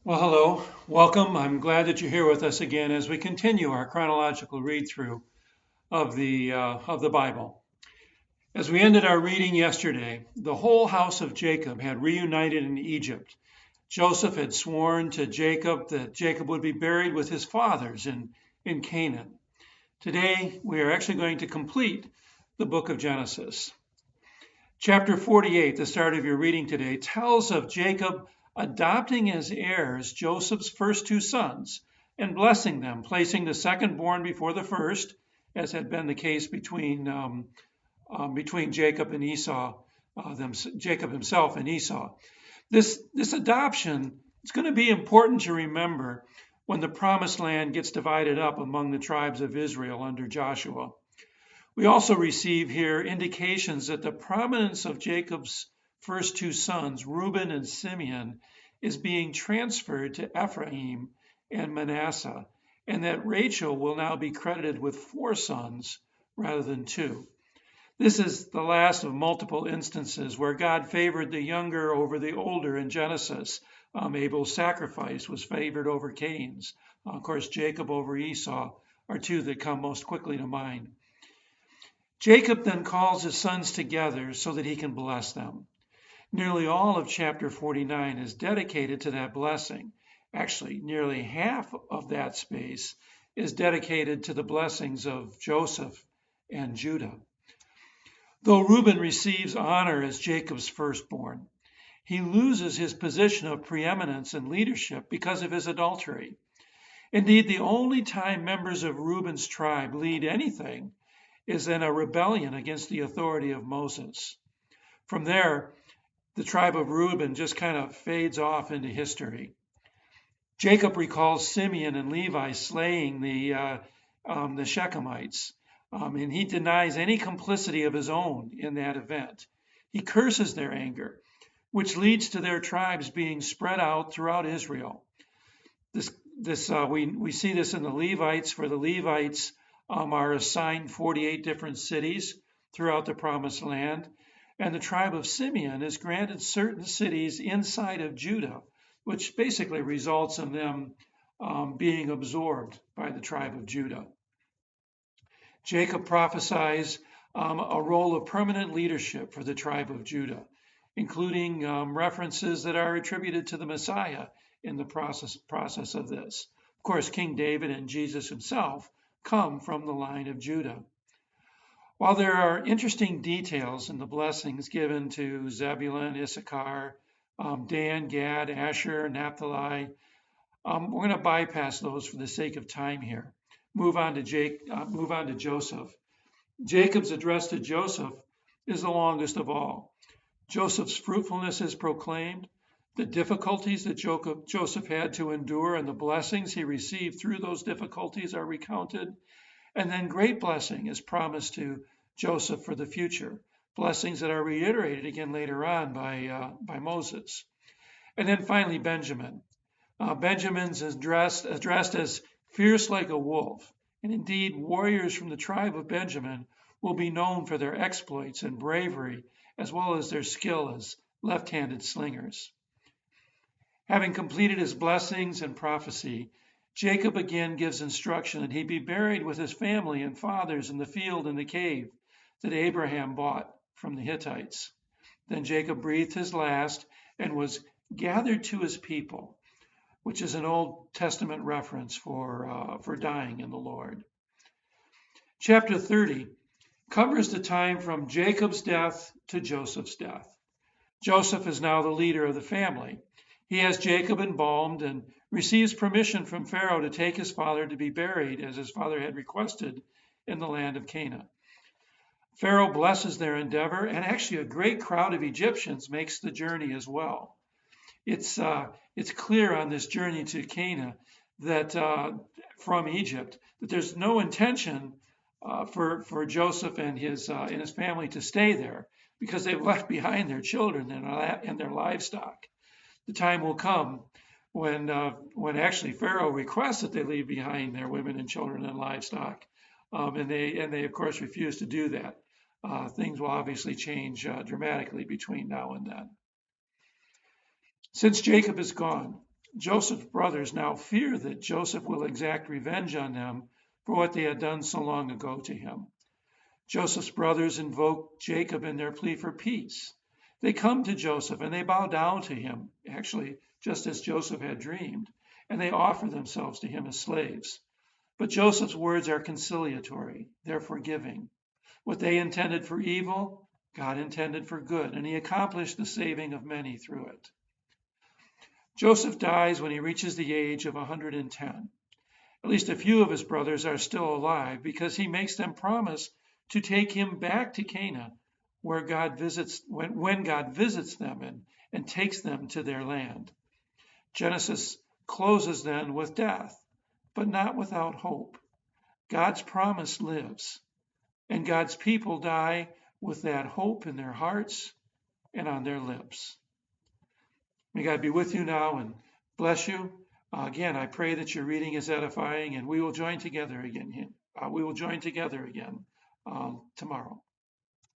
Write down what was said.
Well, hello, welcome. I'm glad that you're here with us again as we continue our chronological read through of the Bible. As we ended our reading yesterday, the whole house of Jacob had reunited in Egypt. Joseph had sworn to Jacob that Jacob would be buried with his fathers in Canaan. Today, we are actually going to complete the book of Genesis. Chapter 48, the start of your reading today, tells of Jacob adopting as heirs Joseph's first two sons and blessing them, placing the second born before the first, as had been the case between Jacob and Esau, Jacob himself and Esau. This adoption is going to be important to remember when the promised land gets divided up among the tribes of Israel under Joshua. We also receive here indications that the prominence of Jacob's first two sons, Reuben and Simeon, is being transferred to Ephraim and Manasseh, and that Rachel will now be credited with four sons rather than two. This is the last of multiple instances where God favored the younger over the older in Genesis. Abel's sacrifice was favored over Cain's. Of course, Jacob over Esau are two that come most quickly to mind. Jacob then calls his sons together so that he can bless them. Nearly all of chapter 49 is dedicated to that blessing. Actually, nearly half of that space is dedicated to the blessings of Joseph and Judah. Though Reuben receives honor as Jacob's firstborn, he loses his position of preeminence and leadership because of his adultery. Indeed, the only time members of Reuben's tribe lead anything is in a rebellion against the authority of Moses. From there, the tribe of Reuben just kind of fades off into history. Jacob recalls Simeon and Levi slaying the Shechemites, and he denies any complicity of his own in that event. He curses their anger, which leads to their tribes being spread out throughout Israel. We see this in the Levites, for the Levites are assigned 48 different cities throughout the promised land. And the tribe of Simeon is granted certain cities inside of Judah, which basically results in them being absorbed by the tribe of Judah. Jacob prophesies a role of permanent leadership for the tribe of Judah, including references that are attributed to the Messiah in the process of this. Of course, King David and Jesus himself come from the line of Judah. While there are interesting details in the blessings given to Zebulun, Issachar, Dan, Gad, Asher, Naphtali, we're going to bypass those for the sake of time here. Move on to Joseph. Jacob's address to Joseph is the longest of all. Joseph's fruitfulness is proclaimed. The difficulties that Joseph had to endure and the blessings he received through those difficulties are recounted. And then great blessing is promised to Joseph for the future, blessings that are reiterated again later on by Moses. And then finally, Benjamin. Benjamin's addressed as fierce like a wolf. And indeed, warriors from the tribe of Benjamin will be known for their exploits and bravery, as well as their skill as left-handed slingers. Having completed his blessings and prophecy, Jacob again gives instruction that he be buried with his family and fathers in the field in the cave that Abraham bought from the Hittites. Then Jacob breathed his last and was gathered to his people, which is an Old Testament reference for dying in the Lord. Chapter 30 covers the time from Jacob's death to Joseph's death. Joseph is now the leader of the family. He has Jacob embalmed and receives permission from Pharaoh to take his father to be buried as his father had requested in the land of Canaan. Pharaoh blesses their endeavor, and actually a great crowd of Egyptians makes the journey as well. It's clear on this journey to Canaan that from Egypt that there's no intention for Joseph and his family to stay there because they've left behind their children and their livestock. The time will come when actually Pharaoh requests that they leave behind their women and children and livestock, and they of course refuse to do that. Things will obviously change dramatically between now and then. Since Jacob is gone, Joseph's brothers now fear that Joseph will exact revenge on them for what they had done so long ago to him. Joseph's brothers invoke Jacob in their plea for peace. They come to Joseph and they bow down to him, actually, just as Joseph had dreamed, and they offer themselves to him as slaves. But Joseph's words are conciliatory, they're forgiving. What they intended for evil, God intended for good, and he accomplished the saving of many through it. Joseph dies when he reaches the age of 110. At least a few of his brothers are still alive because he makes them promise to take him back to Canaan, where God visits when God visits them and takes them to their land. Genesis closes then with death, but not without hope. God's promise lives, and God's people die with that hope in their hearts and on their lips. May God be with you now and bless you. Again, I pray that your reading is edifying, and we will join together again. Tomorrow.